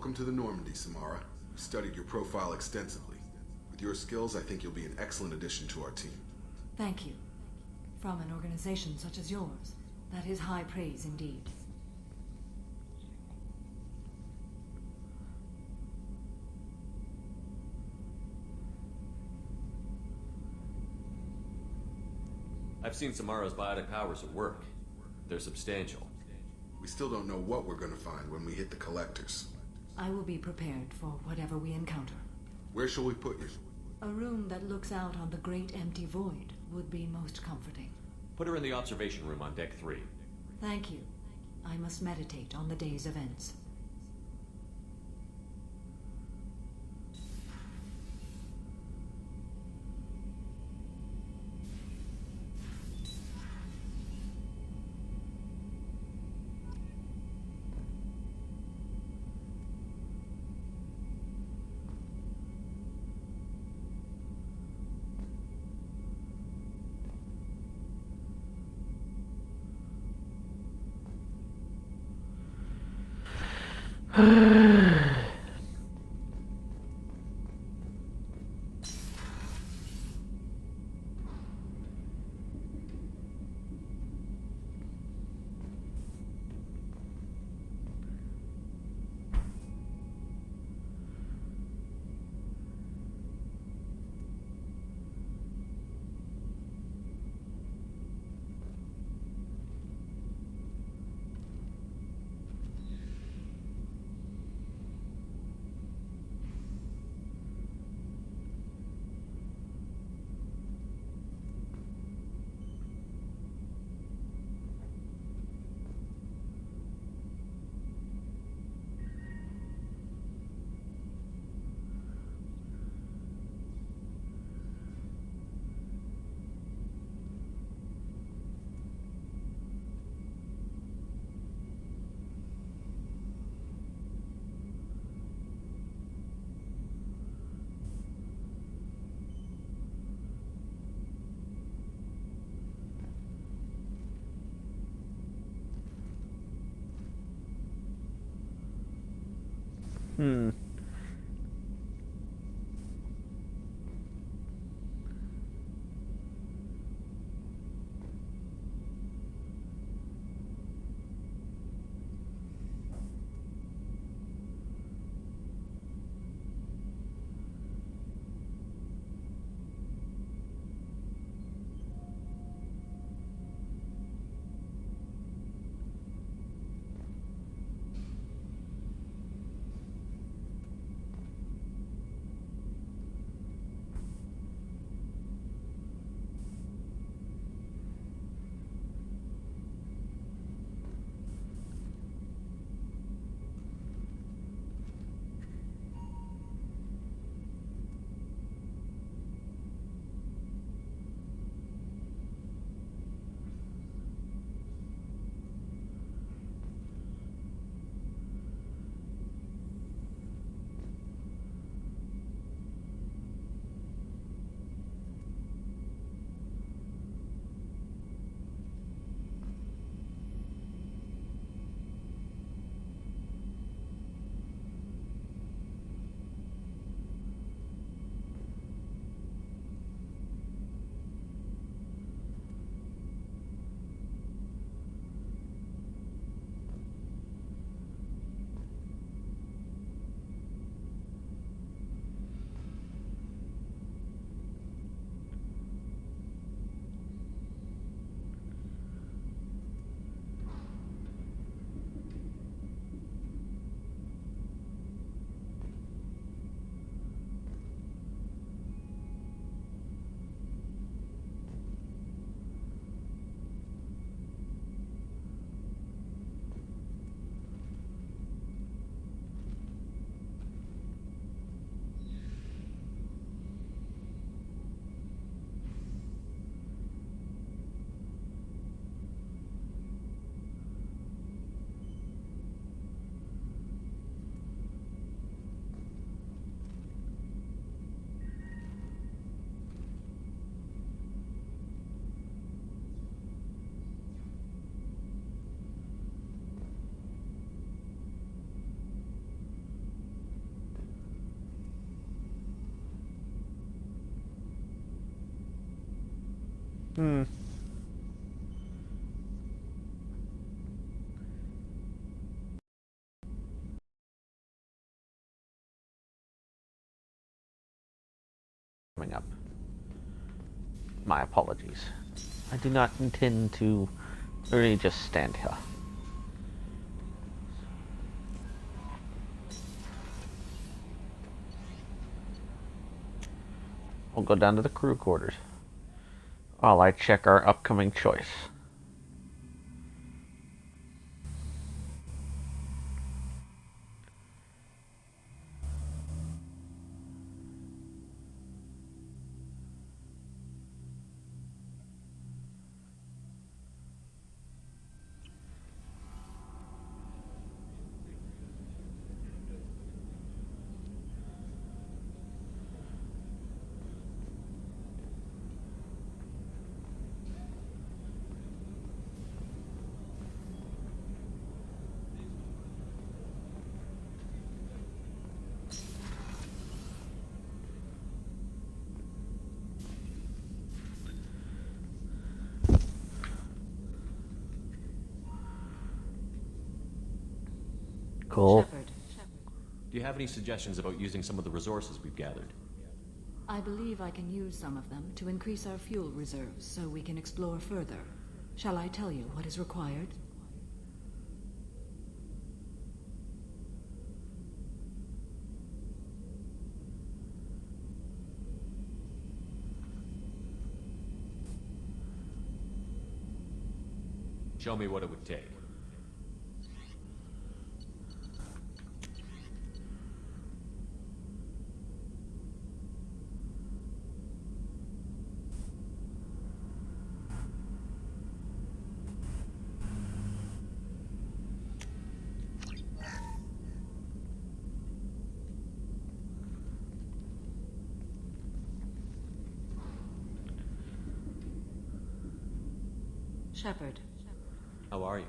Welcome to the Normandy, Samara. We studied your profile extensively. With your skills, I think you'll be an excellent addition to our team. Thank you. From an organization such as yours, that is high praise indeed. I've seen Samara's biotic powers at work. They're substantial. We still don't know what we're going to find when we hit the collectors. I will be prepared for whatever we encounter. Where shall we put you? A room that looks out on the great empty void would be most comforting. Put her in the observation room on deck 3. Thank you. I must meditate on the day's events. Coming up. My apologies. I do not intend to really just stand here. We'll go down to the crew quarters while I check our upcoming choice. Cool. Shepard, Do you have any suggestions about using some of the resources we've gathered? I believe I can use some of them to increase our fuel reserves so we can explore further. Shall I tell you what is required? Show me what it would take. Shepard, How are you?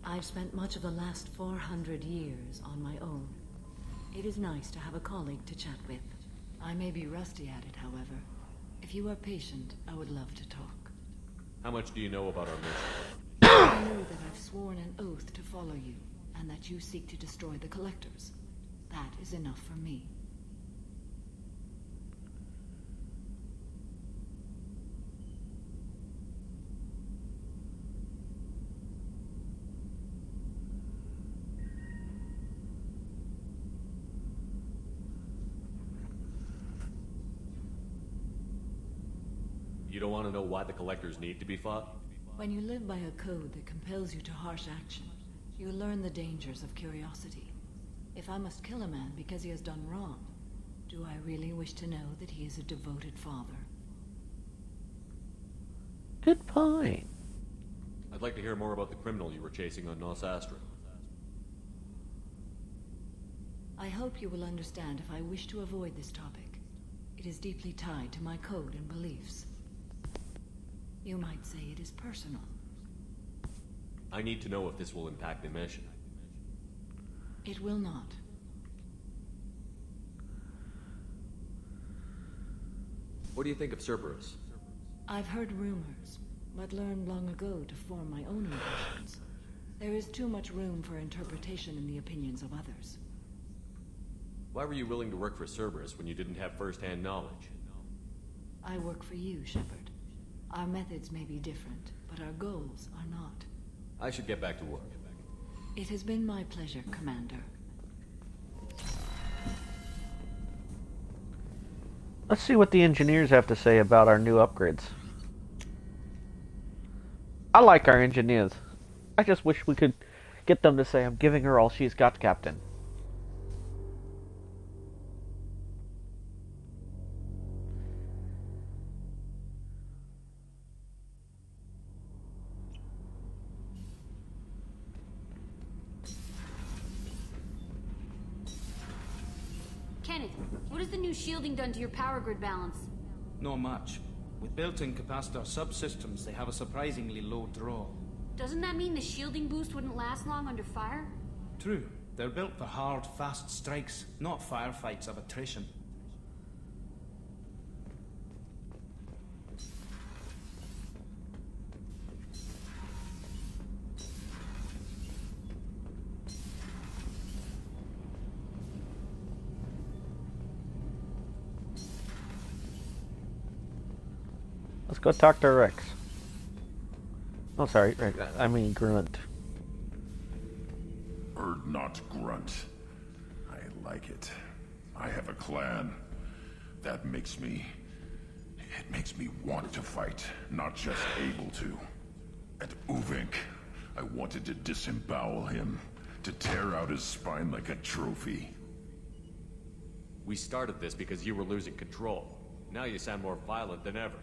I've spent much of the last 400 years on my own. It is nice to have a colleague to chat with. I may be rusty at it, however. If you are patient, I would love to talk. How much do you know about our mission? I know that I've sworn an oath to follow you, and that you seek to destroy the Collectors. That is enough for me. You don't want to know why the Collectors need to be fought? When you live by a code that compels you to harsh action, you learn the dangers of curiosity. If I must kill a man because he has done wrong, do I really wish to know that he is a devoted father? Good point. I'd like to hear more about the criminal you were chasing on Nos Astra. I hope you will understand if I wish to avoid this topic. It is deeply tied to my code and beliefs. You might say it is personal. I need to know if this will impact the mission. It will not. What do you think of Cerberus? I've heard rumors, but learned long ago to form my own impressions. There is too much room for interpretation in the opinions of others. Why were you willing to work for Cerberus when you didn't have first-hand knowledge? I work for you, Shepard. Our methods may be different, but our goals are not. I should get back to work. It has been my pleasure, Commander. Let's see what the engineers have to say about our new upgrades. I like our engineers. I just wish we could get them to say, "I'm giving her all she's got, Captain." Kenneth, what has the new shielding done to your power grid balance? Not much. With built-in capacitor subsystems, they have a surprisingly low draw. Doesn't that mean the shielding boost wouldn't last long under fire? True. They're built for hard, fast strikes, not firefights of attrition. Let's go talk to Rex. Oh, sorry, Rex. I mean Grunt. Bird, not grunt. I like it. I have a clan. That makes me... It makes me want to fight, not just able to. At Uvink, I wanted to disembowel him, to tear out his spine like a trophy. We started this because you were losing control. Now you sound more violent than ever.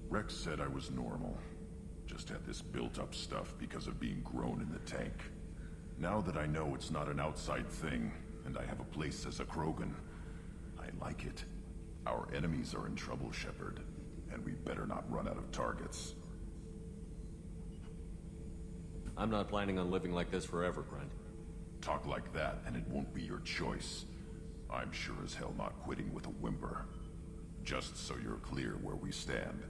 Rex said I was normal. Just had this built-up stuff because of being grown in the tank. Now that I know it's not an outside thing, and I have a place as a Krogan, I like it. Our enemies are in trouble, Shepard, and we better not run out of targets. I'm not planning on living like this forever, Grunt. Talk like that, and it won't be your choice. I'm sure as hell not quitting with a whimper. Just so you're clear where we stand.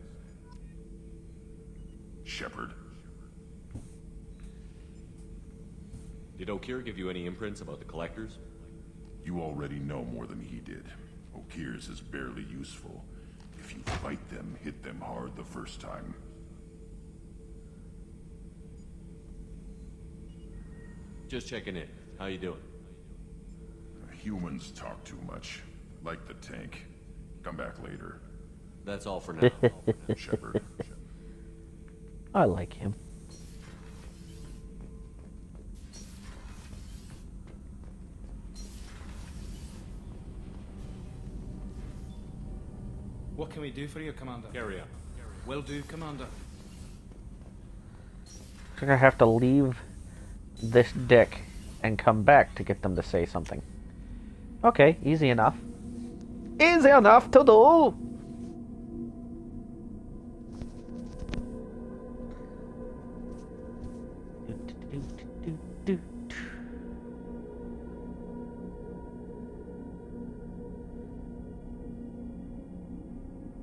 Shepard. Did O'Keir give you any imprints about the Collectors? You already know more than he did. O'Keir's is barely useful. If you fight them, hit them hard the first time. Just checking in. How you doing? Humans talk too much. Like the tank. Come back later. That's all for now. Shepard. I like him. What can we do for you, Commander? Carry on. Will do, Commander. I think I have to leave this deck and come back to get them to say something. Okay, easy enough. Easy enough to do!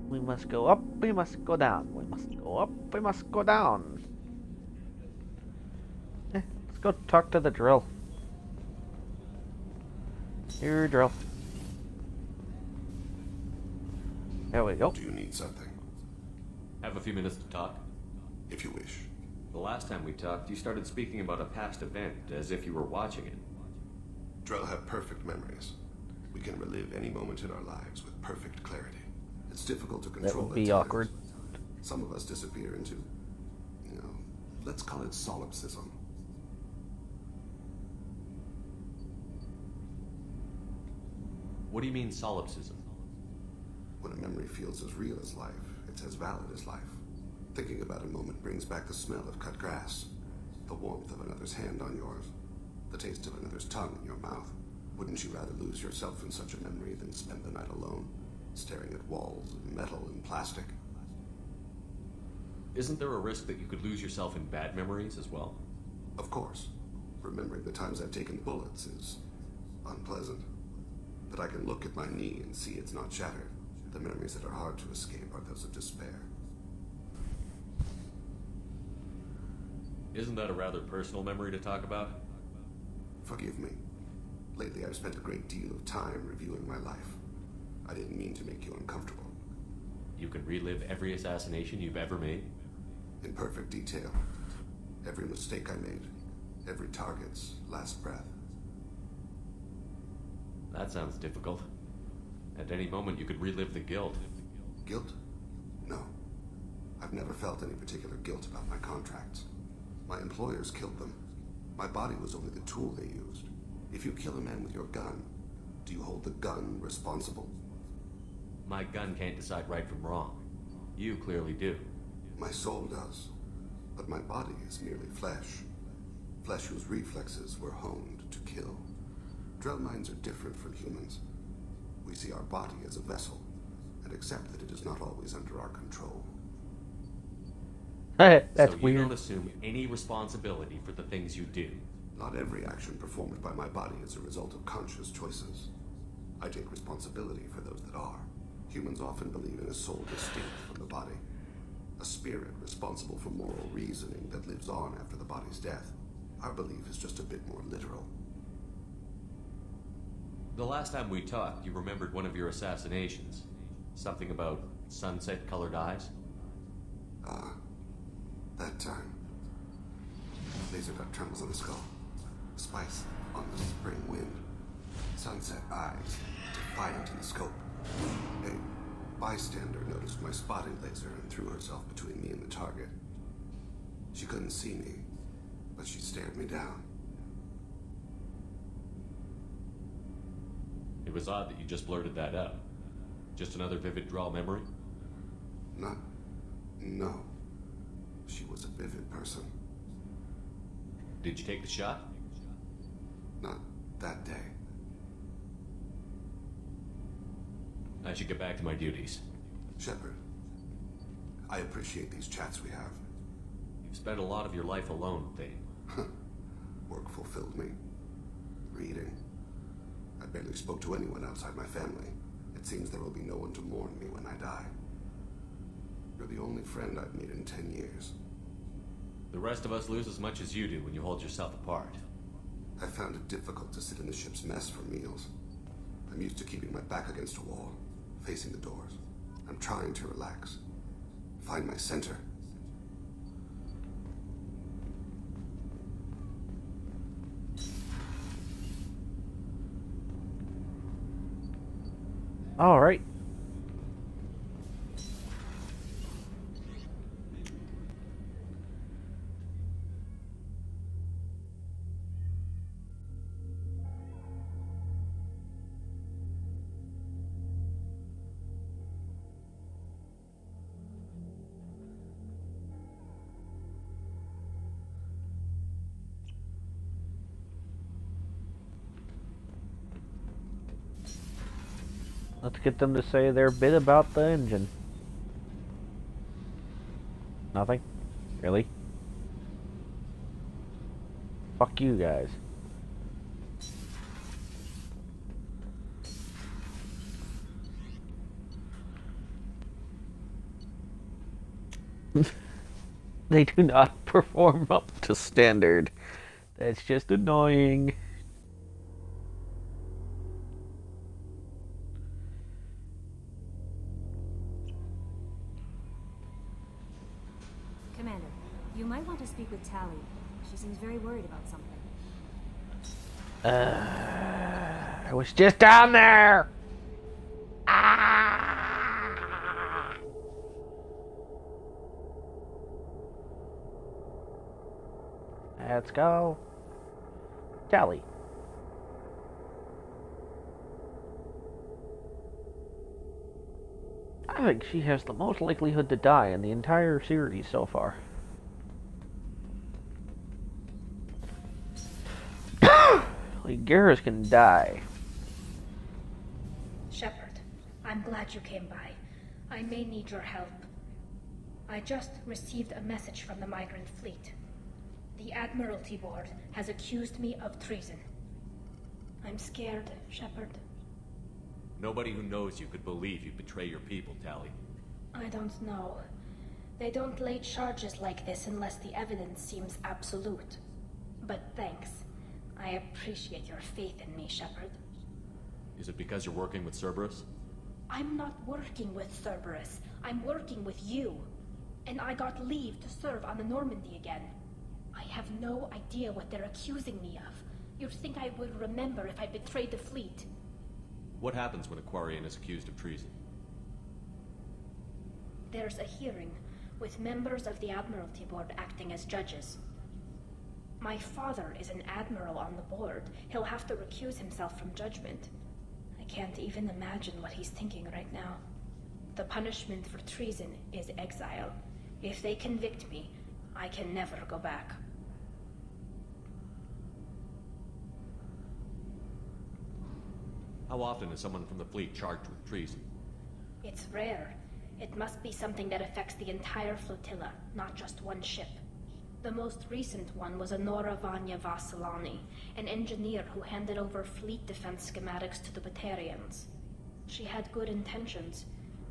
We must go up, we must go down. We must go up, we must go down. Let's go talk to the drill. Here, drill. There we go. Do you need something? Have a few minutes to talk? If you wish. The last time we talked, you started speaking about a past event, as if you were watching it. Drell have perfect memories. We can relive any moment in our lives with perfect clarity. It's difficult to control. That would be at times. awkward. Some of us disappear into, let's call it solipsism. What do you mean, solipsism? When a memory feels as real as life, it's as valid as life. Thinking about a moment brings back the smell of cut grass, the warmth of another's hand on yours, the taste of another's tongue in your mouth. Wouldn't you rather lose yourself in such a memory than spend the night alone, staring at walls of metal and plastic? Isn't there a risk that you could lose yourself in bad memories as well? Of course. Remembering the times I've taken bullets is unpleasant. But I can look at my knee and see it's not shattered. The memories that are hard to escape are those of despair. Isn't that a rather personal memory to talk about? Forgive me. Lately I've spent a great deal of time reviewing my life. I didn't mean to make you uncomfortable. You can relive every assassination you've ever made? In perfect detail. Every mistake I made. Every target's last breath. That sounds difficult. At any moment you could relive the guilt. Guilt? No. I've never felt any particular guilt about my contracts. My employers killed them. My body was only the tool they used. If you kill a man with your gun, do you hold the gun responsible? My gun can't decide right from wrong. You clearly do. My soul does. But my body is merely flesh. Flesh whose reflexes were honed to kill. Drell minds are different from humans. We see our body as a vessel, and accept that it is not always under our control. That's so you weird. don't assume any responsibility for the things you do. Not every action performed by my body is a result of conscious choices. I take responsibility for those that are. Humans often believe in a soul distinct from the body. A spirit responsible for moral reasoning that lives on after the body's death. Our belief is just a bit more literal. The last time we talked, you remembered one of your assassinations. Something about sunset-colored eyes? That time. Laser dot trembles on the skull. Spice on the spring wind. Sunset eyes, defiant in the scope. A bystander noticed my spotting laser and threw herself between me and the target. She couldn't see me, but she stared me down. It was odd that you just blurted that out. Just another vivid draw memory? No. She was a vivid person. Did you take the shot? Not that day. I should get back to my duties. Shepard, I appreciate these chats we have. You've spent a lot of your life alone, Thane. Work fulfilled me. Reading. I barely spoke to anyone outside my family. It seems there will be no one to mourn me when I die. You're the only friend I've made in 10 years. The rest of us lose as much as you do when you hold yourself apart. I found it difficult to sit in the ship's mess for meals. I'm used to keeping my back against a wall, facing the doors. I'm trying to relax. Find my center. All right. Let's get them to say their bit about the engine. Nothing? Really? Fuck you guys. They do not perform up to standard. That's just annoying. Commander, you might want to speak with Tally. She seems very worried about something. I was just down there! Ah! Let's go. Tally. I think she has the most likelihood to die in the entire series so far. Like, Garrus can die. Shepard, I'm glad you came by. I may need your help. I just received a message from the migrant fleet. The Admiralty Board has accused me of treason. I'm scared, Shepard. Nobody who knows you could believe you betray your people, Tally. I don't know. They don't lay charges like this unless the evidence seems absolute. But thanks. I appreciate your faith in me, Shepard. Is it because you're working with Cerberus? I'm not working with Cerberus. I'm working with you. And I got leave to serve on the Normandy again. I have no idea what they're accusing me of. You'd think I would remember if I betrayed the fleet. What happens when a Quarian is accused of treason? There's a hearing, with members of the Admiralty Board acting as judges. My father is an admiral on the board. He'll have to recuse himself from judgment. I can't even imagine what he's thinking right now. The punishment for treason is exile. If they convict me, I can never go back. How often is someone from the fleet charged with treason? It's rare. It must be something that affects the entire flotilla, not just one ship. The most recent one was Honora Vanya Vassilani, an engineer who handed over fleet defense schematics to the Batarians. She had good intentions.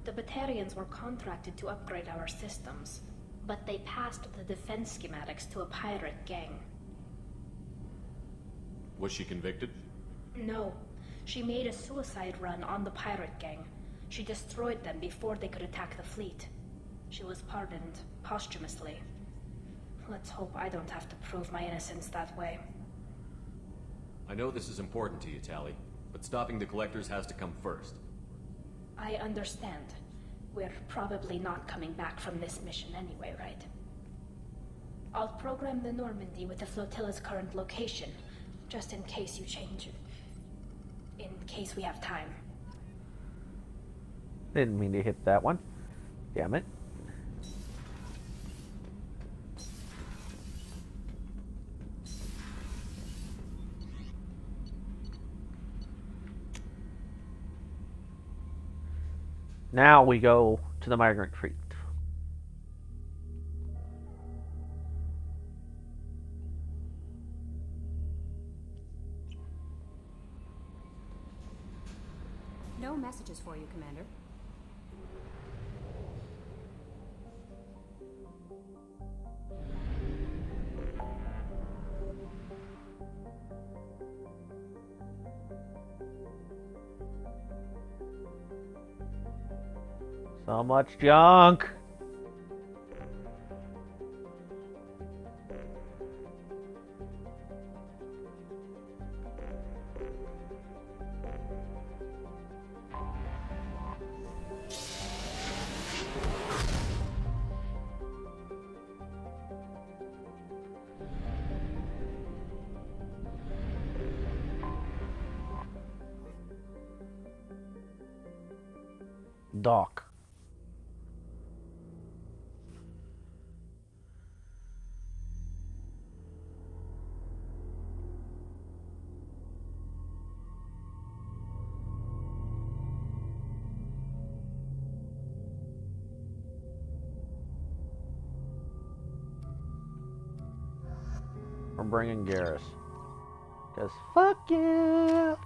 The Batarians were contracted to upgrade our systems, but they passed the defense schematics to a pirate gang. Was she convicted? No. She made a suicide run on the pirate gang. She destroyed them before they could attack the fleet. She was pardoned posthumously. Let's hope I don't have to prove my innocence that way. I know this is important to you, Tally, but stopping the collectors has to come first. I understand. We're probably not coming back from this mission anyway, right? I'll program the Normandy with the flotilla's current location, just in case you change it. In case we have time. Didn't mean to hit that one. Damn it. Now we go to the migrant fleet. No messages for you, Commander. So much junk. Dock. We're bringing Garrus. Because fuck yeah!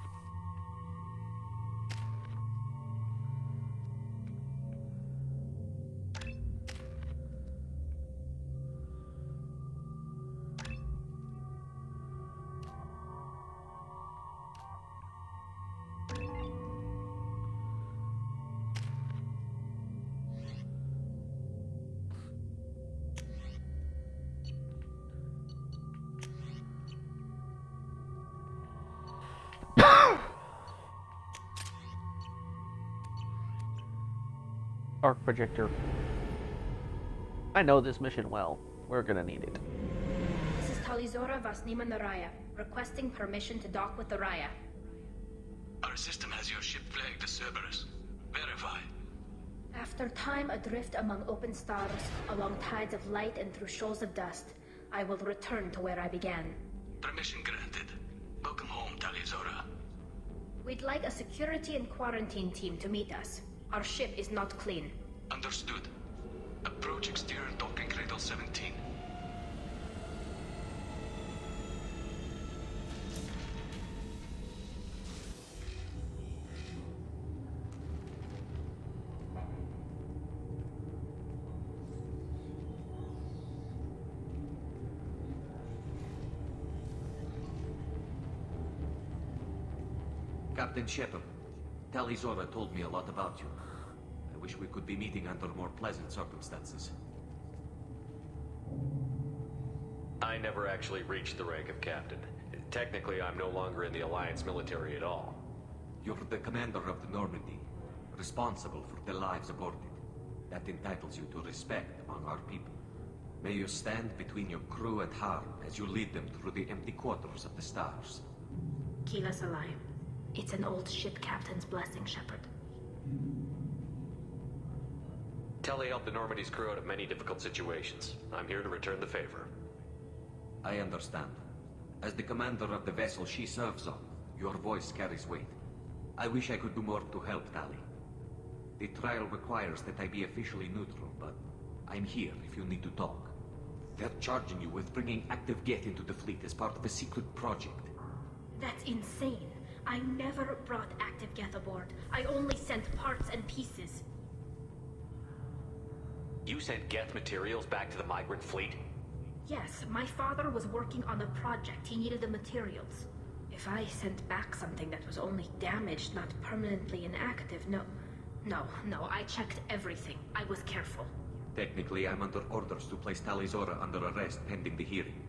Arc projector. I know this mission well. We're gonna need it. This is Talizora Vasnima Naraya, requesting permission to dock with the Raya. Our system has your ship flagged as Cerberus. Verify. After time adrift among open stars, along tides of light and through shoals of dust, I will return to where I began. Permission granted. Welcome home, Talizora. We'd like a security and quarantine team to meet us. Our ship is not clean. Understood. Approach exterior docking cradle 17. Captain Shepard, Talizora told me a lot about you. I wish we could be meeting under more pleasant circumstances. I never actually reached the rank of captain. Technically, I'm no longer in the Alliance military at all. You're the commander of the Normandy, responsible for the lives aboard it. That entitles you to respect among our people. May you stand between your crew and harm as you lead them through the empty quarters of the stars. Keep us alive. It's an old ship captain's blessing, Shepard. Telly helped the Normandy's crew out of many difficult situations. I'm here to return the favor. I understand. As the commander of the vessel she serves on, your voice carries weight. I wish I could do more to help, Tali. The trial requires that I be officially neutral, but I'm here if you need to talk. They're charging you with bringing active Geth into the fleet as part of a secret project. That's insane. I never brought active Geth aboard. I only sent parts and pieces. You sent Geth materials back to the migrant fleet? Yes, my father was working on a project. He needed the materials. If I sent back something that was only damaged, not permanently inactive, no, I checked everything. I was careful. Technically, I'm under orders to place Tali Zora under arrest pending the hearing.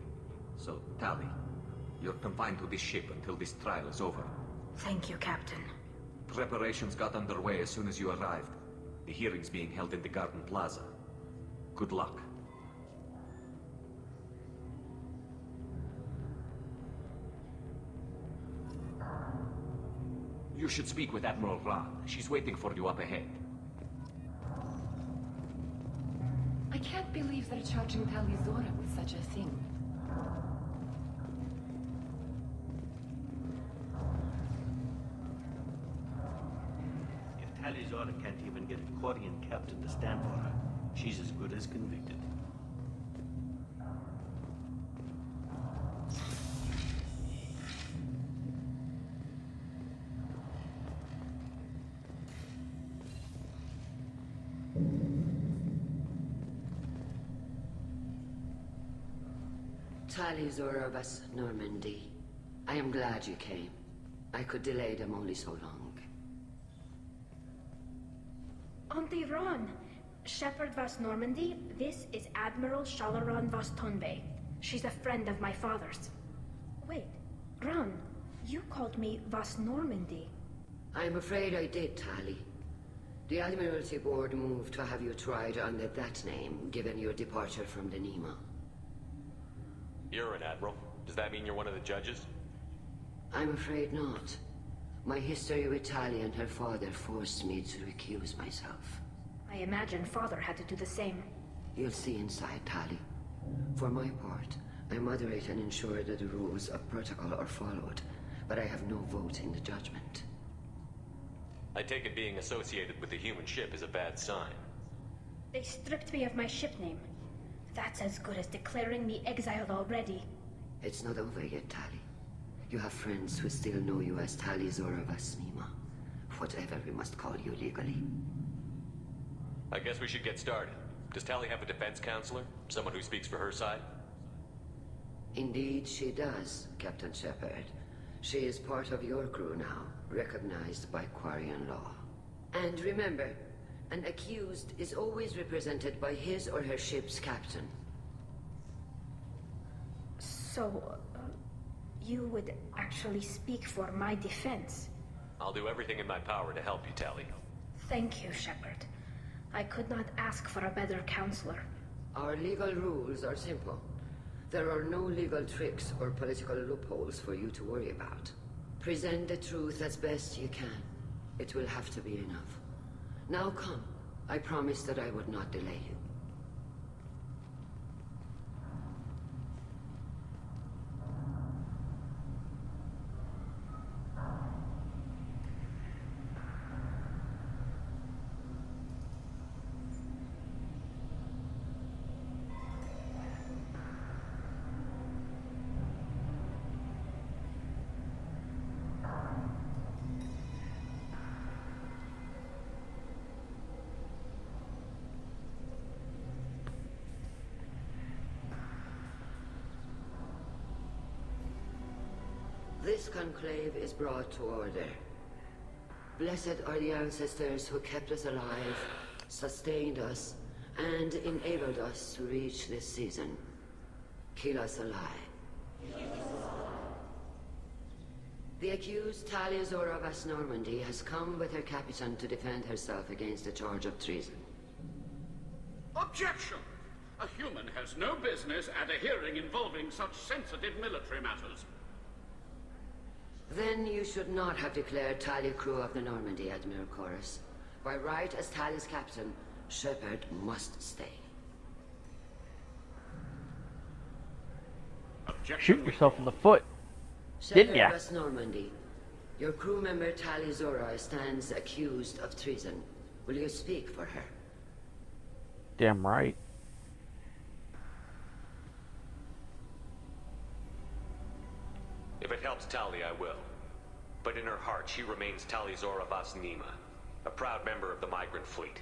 So, Tali, you're confined to this ship until this trial is over. Thank you, Captain. Preparations got underway as soon as you arrived. The hearing's being held in the Garden Plaza. Good luck. You should speak with Admiral Ra. She's waiting for you up ahead. I can't believe they're charging Tali Zora with such a thing. If Tali Zora can't even get a Quarian captain to stand for her, she's as good as convicted. Tali Zora Vas Normandy. I am glad you came. I could delay them only so long. Auntie Ron, Shepard Vas Normandy, this is Admiral Shalaran Vas Tonve. She's a friend of my father's. Wait, Ron, you called me Vas Normandy. I'm afraid I did, Tali. The Admiralty Board moved to have you tried under that name, given your departure from the Nima. You're an admiral. Does that mean you're one of the judges? I'm afraid not. My history with Tali and her father forced me to recuse myself. I imagine father had to do the same. You'll see inside, Tali. For my part, I moderate and ensure that the rules of protocol are followed, but I have no vote in the judgment. I take it being associated with the human ship is a bad sign. They stripped me of my ship name. That's as good as declaring me exiled already. It's not over yet, Tali. You have friends who still know you as Tali Zora Vas Nima. Whatever we must call you legally. I guess we should get started. Does Tali have a defense counselor? Someone who speaks for her side? Indeed, she does, Captain Shepard. She is part of your crew now, recognized by Quarian law. And remember, an accused is always represented by his or her ship's captain. So, you would actually speak for my defense? I'll do everything in my power to help you, Tali. Thank you, Shepard. I could not ask for a better counselor. Our legal rules are simple. There are no legal tricks or political loopholes for you to worry about. Present the truth as best you can. It will have to be enough. Now come. I promised that I would not delay you. This conclave is brought to order. Blessed are the ancestors who kept us alive, sustained us, and enabled us to reach this season. Keep us alive. The accused Tali Zora Vas Normandy has come with her captain to defend herself against a charge of treason. Objection! A human has no business at a hearing involving such sensitive military matters. Then you should not have declared Tali crew of the Normandy, Admiral Chorus. By right as Tali's captain, Shepard must stay. Shoot yourself in the foot, didn't ya? Shepard Normandy, your crew member Tali Zora stands accused of treason. Will you speak for her? Damn right. If it helps Tali, I will. But in her heart, she remains Tali Zora Vas Nima, a proud member of the migrant fleet.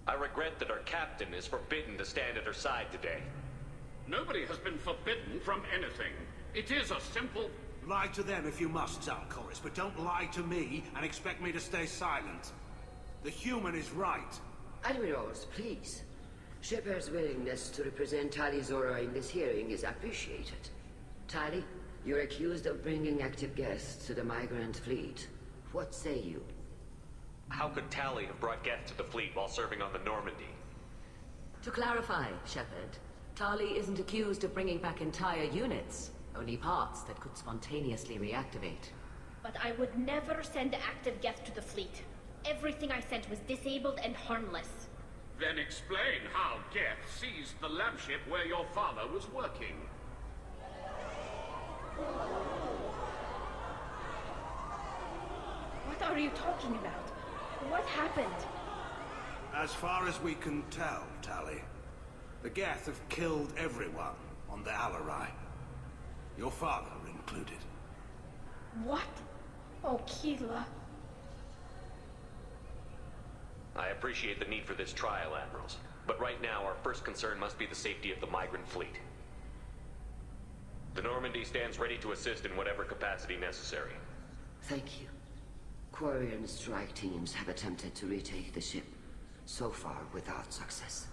I regret that our captain is forbidden to stand at her side today. Nobody has been forbidden from anything. It is a simple... Lie to them if you must, Zallgo, but don't lie to me and expect me to stay silent. The human is right. Admirals, please. Shepard's willingness to represent Tali Zora in this hearing is appreciated. Tali, you're accused of bringing active guests to the migrant fleet. What say you? How could Tali have brought Geth to the fleet while serving on the Normandy? To clarify, Shepard, Tali isn't accused of bringing back entire units, only parts that could spontaneously reactivate. But I would never send active Geth to the fleet. Everything I sent was disabled and harmless. Then explain how Geth seized the lab ship where your father was working. What are you talking about? What happened? As far as we can tell, Tali, the Geth have killed everyone on the Alarai. Your father included. What? Oh, Keela. I appreciate the need for this trial, Admirals. But right now, our first concern must be the safety of the migrant fleet. The Normandy stands ready to assist in whatever capacity necessary. Thank you. Quarry and strike teams have attempted to retake the ship, so far without success.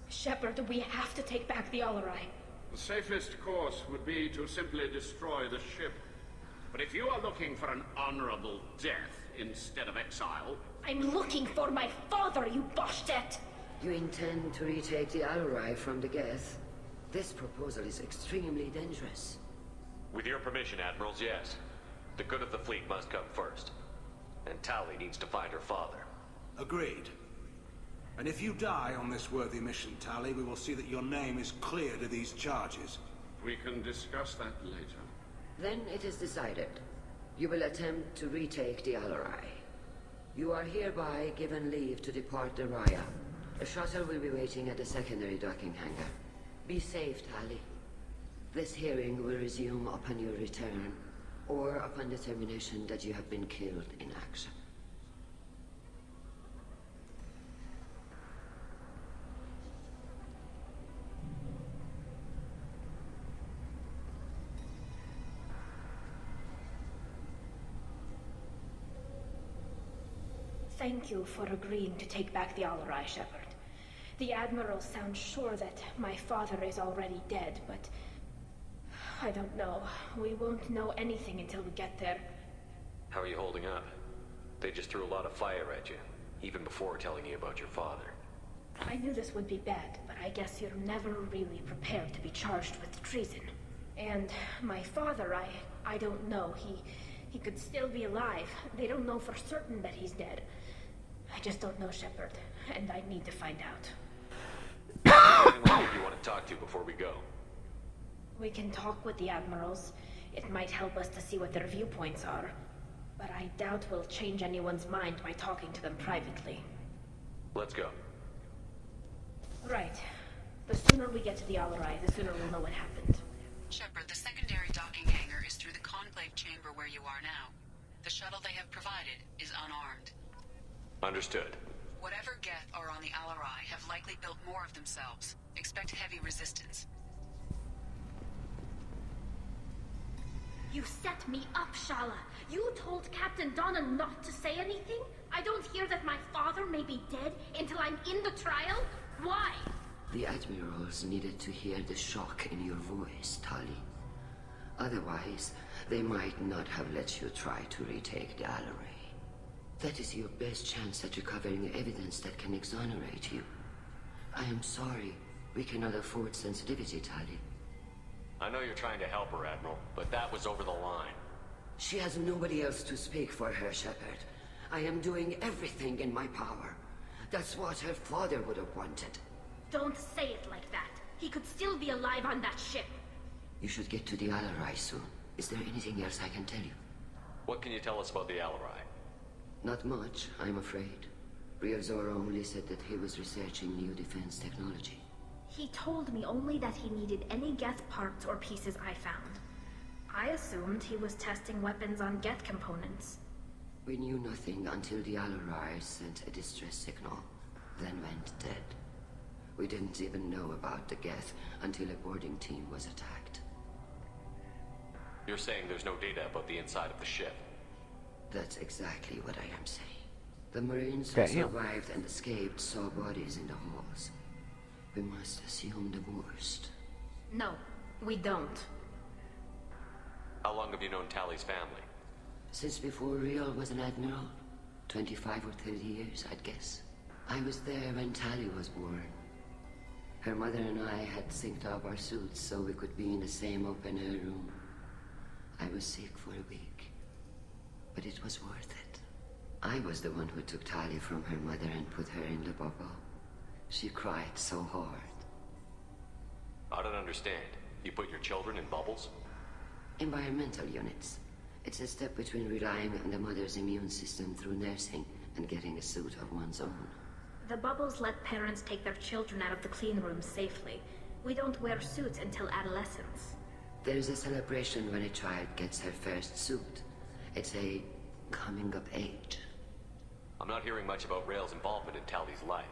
Shepard, we have to take back the Alarai. The safest course would be to simply destroy the ship. But if you are looking for an honorable death instead of exile... I'm looking for my father, you Boshtet! You intend to retake the Alarai from the Geth? This proposal is extremely dangerous. With your permission, Admirals, yes. The good of the fleet must come first. And Tali needs to find her father. Agreed. And if you die on this worthy mission, Tali, we will see that your name is cleared of these charges. We can discuss that later. Then it is decided. You will attempt to retake the Alarai. You are hereby given leave to depart the Raya. A shuttle will be waiting at the secondary docking hangar. Be safe, Tali. This hearing will resume upon your return, or upon determination that you have been killed in action. Thank you for agreeing to take back the Alarai, Shepard. The Admiral sounds sure that my father is already dead, but... I don't know. We won't know anything until we get there. How are you holding up? They just threw a lot of fire at you, even before telling you about your father. I knew this would be bad, but I guess you're never really prepared to be charged with treason. And my father, I don't know. He could still be alive. They don't know for certain that he's dead. I just don't know, Shepard, and I need to find out. Anyone you want to talk to before we go? We can talk with the Admirals. It might help us to see what their viewpoints are. But I doubt we'll change anyone's mind by talking to them privately. Let's go. Right. The sooner we get to the Alarai, the sooner we'll know what happened. Shepard, the secondary docking hangar is through the conclave chamber where you are now. The shuttle they have provided is unarmed. Understood. Whatever Geth are on the Alarai have likely built more of themselves. Expect heavy resistance. You set me up, Shala. You told Captain Donna not to say anything? I don't hear that my father may be dead until I'm in the trial? Why? The Admirals needed to hear the shock in your voice, Tali. Otherwise, they might not have let you try to retake the Alarai. That is your best chance at recovering evidence that can exonerate you. I am sorry. We cannot afford sensitivity, Tali. I know you're trying to help her, Admiral, but that was over the line. She has nobody else to speak for her, Shepard. I am doing everything in my power. That's what her father would have wanted. Don't say it like that. He could still be alive on that ship. You should get to the Alarai soon. Is there anything else I can tell you? What can you tell us about the Alarai? Not much, I'm afraid. Rio Zora only said that he was researching new defense technology. He told me only that he needed any Geth parts or pieces I found. I assumed he was testing weapons on Geth components. We knew nothing until the Alarai sent a distress signal, then went dead. We didn't even know about the Geth until a boarding team was attacked. You're saying there's no data about the inside of the ship? That's exactly what I am saying. The Marines who survived and escaped saw bodies in the halls. We must assume the worst. No, we don't. How long have you known Tally's family? Since before Riel was an admiral. 25 or 30 years, I'd guess. I was there when Tally was born. Her mother and I had synced up our suits so we could be in the same open-air room. I was sick for a week, but it was worth it. I was the one who took Tally from her mother and put her in the bubble. She cried so hard. I don't understand. You put your children in bubbles? Environmental units. It's a step between relying on the mother's immune system through nursing and getting a suit of one's own. The bubbles let parents take their children out of the clean rooms safely. We don't wear suits until adolescence. There's a celebration when a child gets her first suit. It's a coming of age. I'm not hearing much about Rael's involvement in Tally's life.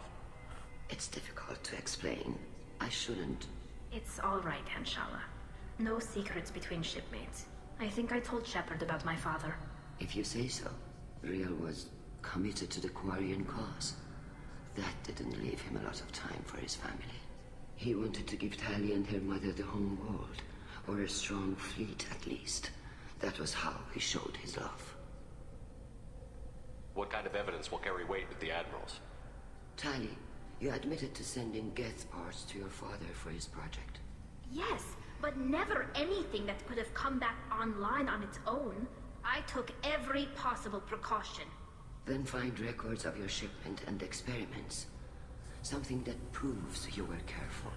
It's difficult to explain. I shouldn't. It's all right, Hanshala. No secrets between shipmates. I think I told Shepard about my father. If you say so. Riel was committed to the Quarian cause. That didn't leave him a lot of time for his family. He wanted to give Tally and her mother the home world, or a strong fleet at least. That was how he showed his love. What kind of evidence will carry weight with the admirals? Tally, you admitted to sending Geth parts to your father for his project. Yes, but never anything that could have come back online on its own. I took every possible precaution. Then find records of your shipment and experiments. Something that proves you were careful.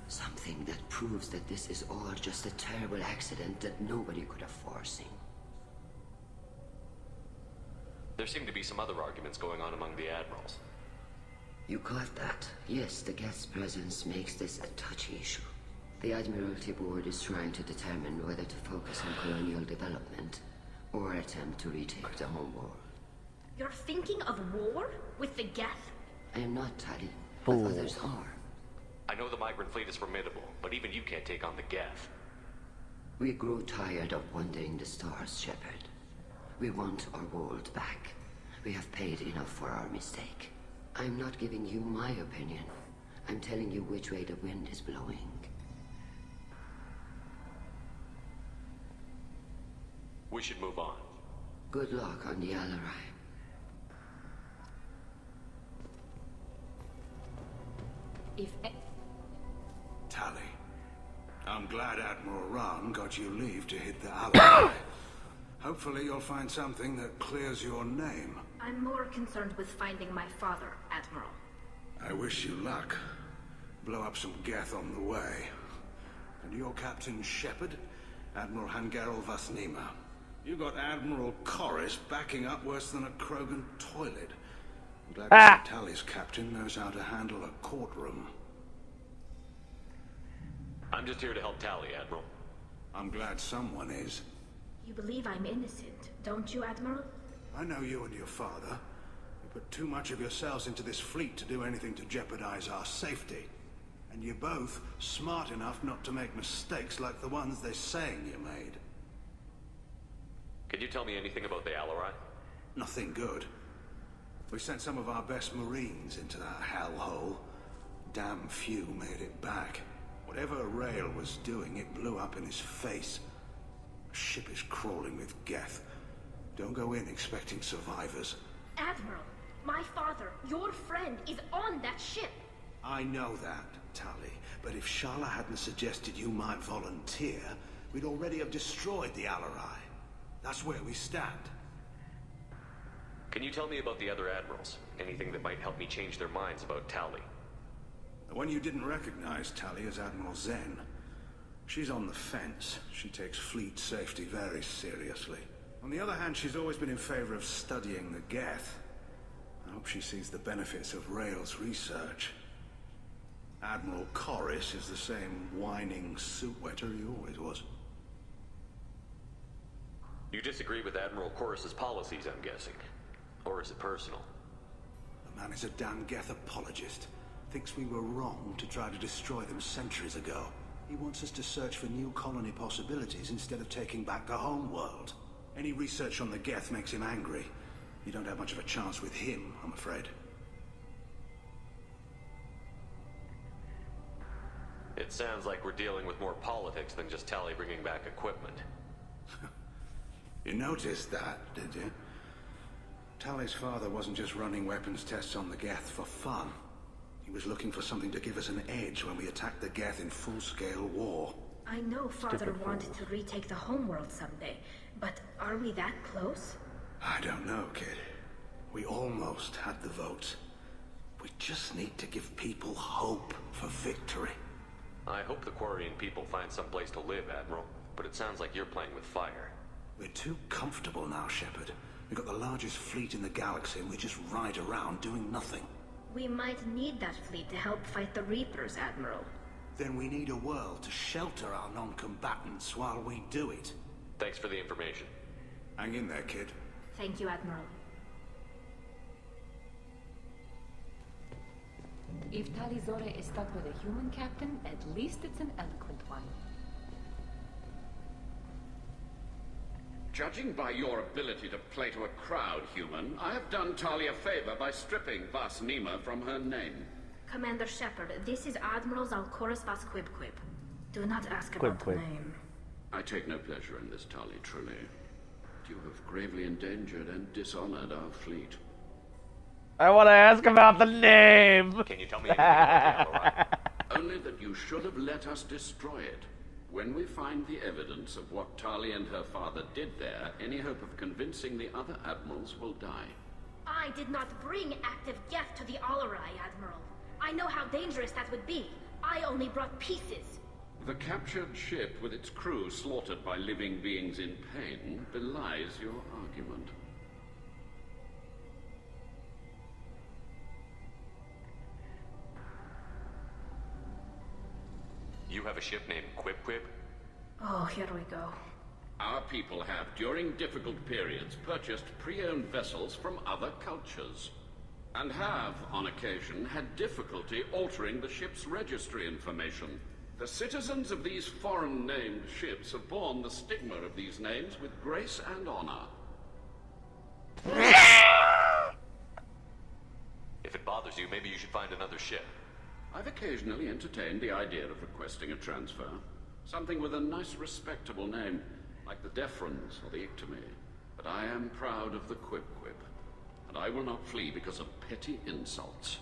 Something that proves that this is all just a terrible accident that nobody could have foreseen. There seem to be some other arguments going on among the admirals. You caught that? Yes, the Geth's presence makes this a touchy issue. The Admiralty Board is trying to determine whether to focus on colonial development or attempt to retake the home world. You're thinking of war? With the Geth? I am not, Tally, but others are. I know the migrant fleet is formidable, but even you can't take on the Geth. We grow tired of wandering the stars, Shepard. We want our world back. We have paid enough for our mistake. I'm not giving you my opinion. I'm telling you which way the wind is blowing. We should move on. Good luck on the Alarai. Tally, I'm glad Admiral Rahn got you leave to hit the Alarai. Hopefully you'll find something that clears your name. I'm more concerned with finding my father, Admiral. I wish you luck. Blow up some Geth on the way. And your Captain Shepard, Admiral Hangarel Vasnima. You got Admiral Corris backing up worse than a Krogan toilet. I'm glad Tally's captain knows how to handle a courtroom. I'm just here to help Tally, Admiral. I'm glad someone is. You believe I'm innocent, don't you, Admiral? I know you and your father. You put too much of yourselves into this fleet to do anything to jeopardize our safety. And you're both smart enough not to make mistakes like the ones they're saying you made. Can you tell me anything about the Alarai? Nothing good. We sent some of our best Marines into that hellhole. Damn few made it back. Whatever Rael was doing, it blew up in his face. The ship is crawling with Geth. Don't go in expecting survivors. Admiral, my father, your friend, is on that ship. I know that, Tally. But if Shala hadn't suggested you might volunteer, we'd already have destroyed the Alarai. That's where we stand. Can you tell me about the other admirals? Anything that might help me change their minds about Tally? The one you didn't recognize, Tally, is Admiral Zen. She's on the fence. She takes fleet safety very seriously. On the other hand, she's always been in favor of studying the Geth. I hope she sees the benefits of Rael's research. Admiral Corris is the same whining suit-wetter he always was. You disagree with Admiral Corris's policies, I'm guessing. Or is it personal? The man is a damn Geth apologist. Thinks we were wrong to try to destroy them centuries ago. He wants us to search for new colony possibilities instead of taking back the home world. Any research on the Geth makes him angry. You don't have much of a chance with him, I'm afraid. It sounds like we're dealing with more politics than just Tali bringing back equipment. You noticed that, did you? Tali's father wasn't just running weapons tests on the Geth for fun. He was looking for something to give us an edge when we attacked the Geth in full-scale war. I know Father wanted to retake the homeworld someday, but are we that close? I don't know, kid. We almost had the vote. We just need to give people hope for victory. I hope the Quarian people find some place to live, Admiral, but it sounds like you're playing with fire. We're too comfortable now, Shepard. We've got the largest fleet in the galaxy and we just ride around doing nothing. We might need that fleet to help fight the Reapers, Admiral. Then we need a world to shelter our non-combatants while we do it. Thanks for the information. Hang in there, kid. Thank you, Admiral. If Tali Zora is stuck with a human captain, at least it's an eloquent one. Judging by your ability to play to a crowd, human, I have done Tali a favor by stripping Vas Nima from her name. Commander Shepard, this is Admiral Zalcorus Vas Quib. Do not ask about the name. I take no pleasure in this, Tali, truly. You have gravely endangered and dishonored our fleet. I want to ask about the name! Can you tell me anything about the Alright? Only that you should have let us destroy it. When we find the evidence of what Tali and her father did there, any hope of convincing the other admirals will die. I did not bring active Geth to the Alarai, Admiral. I know how dangerous that would be. I only brought pieces. The captured ship with its crew slaughtered by living beings in pain belies your argument. You have a ship named Quib? Oh, here we go. Our people have, during difficult periods, purchased pre-owned vessels from other cultures. And have, on occasion, had difficulty altering the ship's registry information. The citizens of these foreign-named ships have borne the stigma of these names with grace and honor. If it bothers you, maybe you should find another ship. I've occasionally entertained the idea of requesting a transfer. Something with a nice, respectable name, like the Defrons or the Ictomy. But I am proud of the Quib, and I will not flee because of petty insults.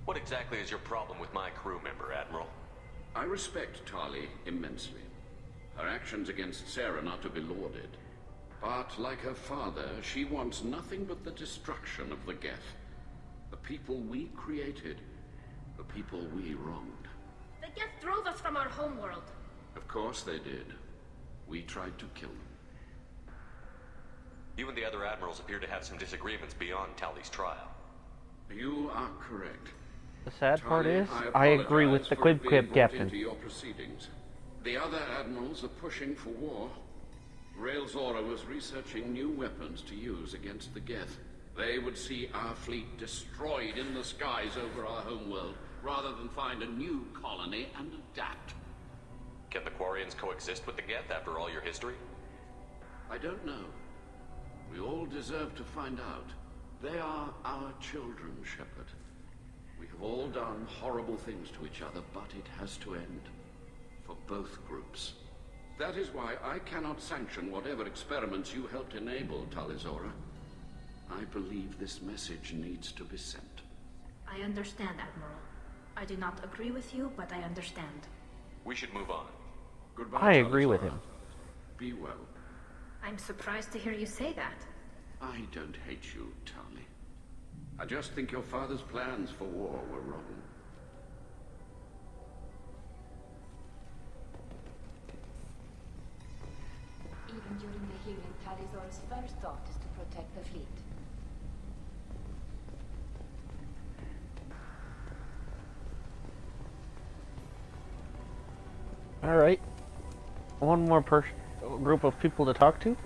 What exactly is your problem with my crew member, Admiral? I respect Tali immensely. Her actions against Sarah are not to be lauded. But, like her father, she wants nothing but the destruction of the Geth. The people we created. The people we wronged. The Geth drove us from our homeworld. Of course they did. We tried to kill them. You and the other admirals appear to have some disagreements beyond Tali's trial. You are correct. The sad part Tali, is, I agree with the Quib captain. Into your proceedings. The other admirals are pushing for war. Rael Zora was researching new weapons to use against the Geth. They would see our fleet destroyed in the skies over our homeworld, rather than find a new colony and adapt. Can the Quarians coexist with the Geth after all your history? I don't know. We all deserve to find out. They are our children, Shepard. We have all done horrible things to each other, but it has to end. For both groups. That is why I cannot sanction whatever experiments you helped enable, Tali Zora. I believe this message needs to be sent. I understand, Admiral. I do not agree with you, but I understand. We should move on. Goodbye, I agree with him. Be well. I'm surprised to hear you say that. I don't hate you, Tali. I just think your father's plans for war were wrong. Even during the healing, Tali Zora's first thought is to protect the fleet. Alright. One more group of people to talk to?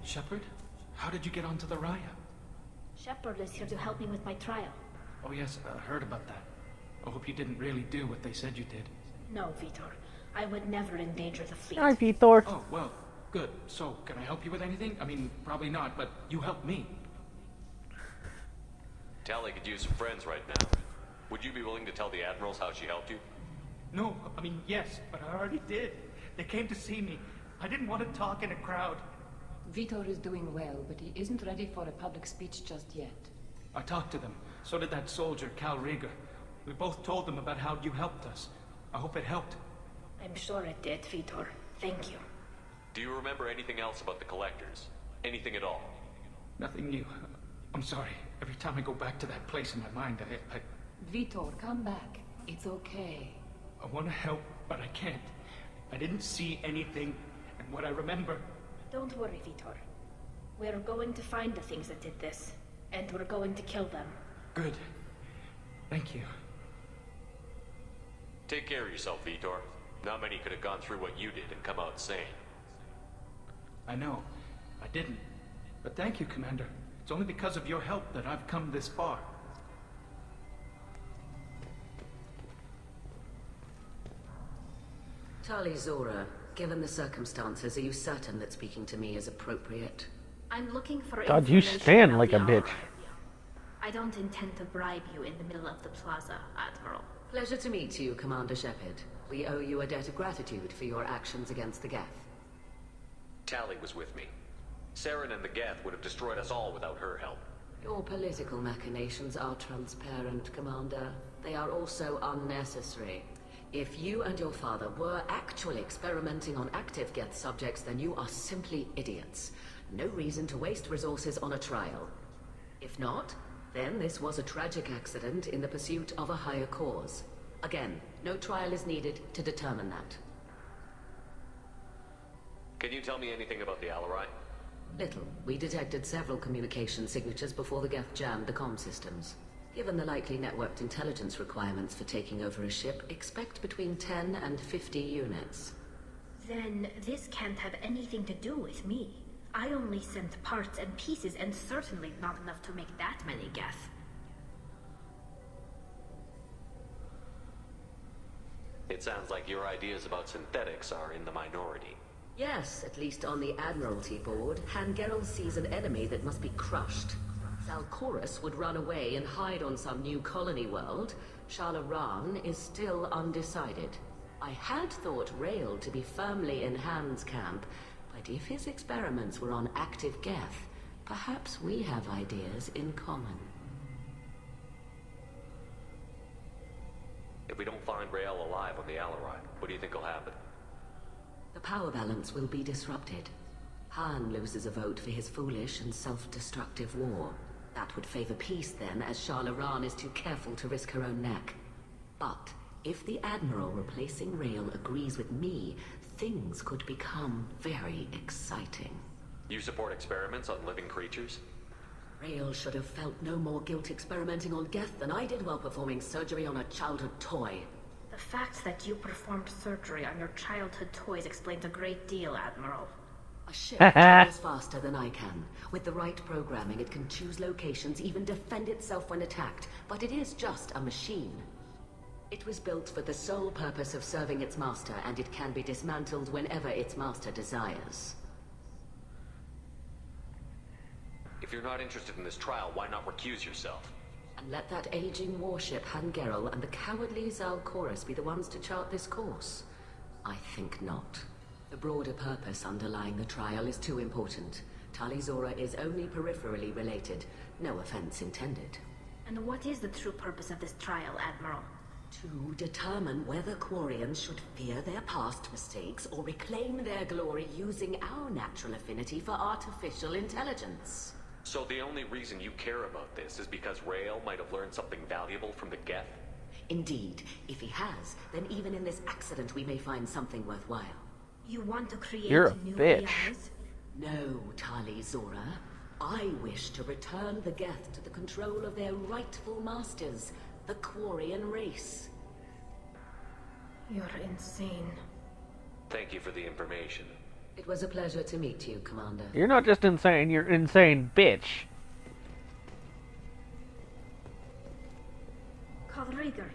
Shepard? How did you get onto the Raya? Shepard is here to help me with my trial. Oh yes, I heard about that. I hope you didn't really do what they said you did. No, Vitor. I would never endanger the fleet. Hi, Vitor. Oh, well, good. So, can I help you with anything? I mean, probably not, but you helped me. Tally could use some friends right now. Would you be willing to tell the admirals how she helped you? No, I mean, yes, but I already did. They came to see me. I didn't want to talk in a crowd. Vitor is doing well, but he isn't ready for a public speech just yet. I talked to them. So did that soldier, Cal Rieger. We both told them about how you helped us. I hope it helped. I'm sure it did, Vitor. Thank you. Do you remember anything else about the collectors? Anything at all? Nothing new. I'm sorry. Every time I go back to that place in my mind, I Vitor, come back. It's okay. I want to help, but I can't. I didn't see anything, and what I remember... Don't worry, Vitor. We're going to find the things that did this, and we're going to kill them. Good. Thank you. Take care of yourself, Vitor. Not many could have gone through what you did and come out sane. I know. I didn't. But thank you, Commander. It's only because of your help that I've come this far. Tali Zora, given the circumstances, are you certain that speaking to me is appropriate? I'm looking for God, you information stand about like the a bitch. I don't intend to bribe you in the middle of the plaza, Admiral. Pleasure to meet you, Commander Shepard. We owe you a debt of gratitude for your actions against the Geth. Tally was with me. Saren and the Geth would have destroyed us all without her help. Your political machinations are transparent, Commander. They are also unnecessary. If you and your father were actually experimenting on active Geth subjects, then you are simply idiots. No reason to waste resources on a trial. If not, then this was a tragic accident in the pursuit of a higher cause. Again, no trial is needed to determine that. Can you tell me anything about the Alarai? Little. We detected several communication signatures before the Geth jammed the comm systems. Given the likely networked intelligence requirements for taking over a ship, expect between 10 and 50 units. Then this can't have anything to do with me. I only sent parts and pieces, and certainly not enough to make that many Geth. It sounds like your ideas about synthetics are in the minority. Yes, at least on the Admiralty board, Hangerel sees an enemy that must be crushed. Zalcorus would run away and hide on some new colony world. Shalaran is still undecided. I had thought Rael to be firmly in Han's camp, but if his experiments were on active Geth, perhaps we have ideas in common. If we don't find Rael alive on the Alarai, what do you think will happen? The power balance will be disrupted. Han loses a vote for his foolish and self-destructive war. That would favor peace then, as Shalaran is too careful to risk her own neck. But if the Admiral replacing Rael agrees with me, things could become very exciting. You support experiments on living creatures? Rael should have felt no more guilt experimenting on Geth than I did while performing surgery on a childhood toy. The fact that you performed surgery on your childhood toys explains a great deal, Admiral. A ship travels faster than I can. With the right programming, it can choose locations, even defend itself when attacked. But it is just a machine. It was built for the sole purpose of serving its master, and it can be dismantled whenever its master desires. If you're not interested in this trial, why not recuse yourself? And let that aging warship Hangerel and the cowardly Zalcorus be the ones to chart this course? I think not. The broader purpose underlying the trial is too important. Tali Zora is only peripherally related. No offense intended. And what is the true purpose of this trial, Admiral? To determine whether Quarians should fear their past mistakes or reclaim their glory using our natural affinity for artificial intelligence. So the only reason you care about this is because Rael might have learned something valuable from the Geth? Indeed. If he has, then even in this accident we may find something worthwhile. You want to create You're a new bitch. AIs? No, Tali Zora. I wish to return the Geth to the control of their rightful masters, the Quarian race. You're insane. Thank you for the information. It was a pleasure to meet you, Commander. You're not just insane, you're insane, bitch. Call Rieger.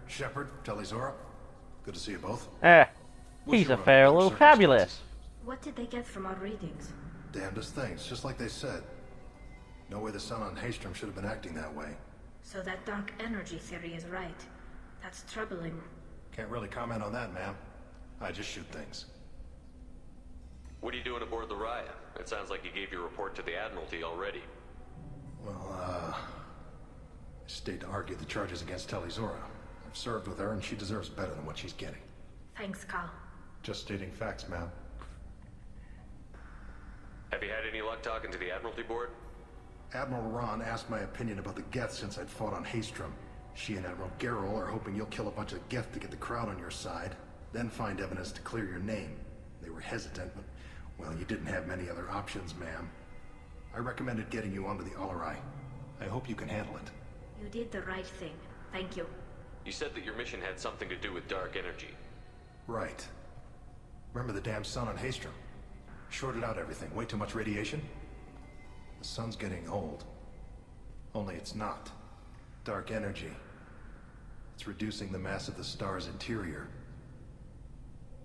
Shepard, Tali Zora. Good to see you both. He's a fair little fabulous. What did they get from our readings? Damnedest things, just like they said. No way the sun on Haystrom should have been acting that way. So that dark energy theory is right. That's troubling. Can't really comment on that, ma'am. I just shoot things. What are you doing aboard the Raya? It sounds like you gave your report to the Admiralty already. Well, I stayed to argue the charges against Talizora. I've served with her, and she deserves better than what she's getting. Thanks, Carl. Just stating facts, ma'am. Have you had any luck talking to the Admiralty board? Admiral Ron asked my opinion about the Geth since I'd fought on Haystrom. She and Admiral Garrel are hoping you'll kill a bunch of Geth to get the crowd on your side, then find evidence to clear your name. They were hesitant, but, well, you didn't have many other options, ma'am. I recommended getting you onto the Alarai. I hope you can handle it. You did the right thing. Thank you. You said that your mission had something to do with dark energy. Right. Remember the damn sun on Haystrom? Shorted out everything. Way too much radiation? The sun's getting old. Only it's not. Dark energy. It's reducing the mass of the star's interior.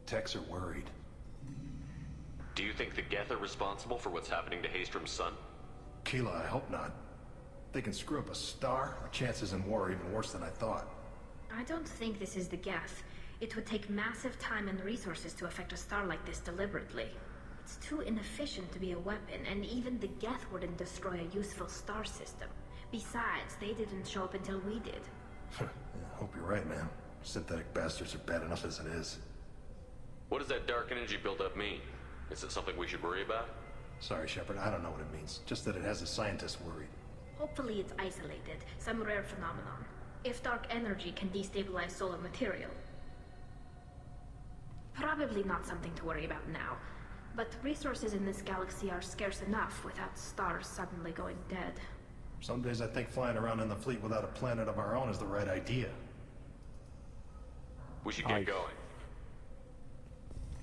Techs are worried. Do you think the Geth are responsible for what's happening to Haystrom's sun? Keela, I hope not. They can screw up a star. Our chances in war are even worse than I thought. I don't think this is the Geth. It would take massive time and resources to affect a star like this deliberately. It's too inefficient to be a weapon, and even the Geth wouldn't destroy a useful star system. Besides, they didn't show up until we did. Yeah, I hope you're right, man. Synthetic bastards are bad enough as it is. What does that dark energy buildup mean? Is it something we should worry about? Sorry, Shepard, I don't know what it means. Just that it has the scientists worried. Hopefully it's isolated, some rare phenomenon. If dark energy can destabilize solar material. Probably not something to worry about now. But resources in this galaxy are scarce enough without stars suddenly going dead. Some days I think flying around in the fleet without a planet of our own is the right idea. We should get going.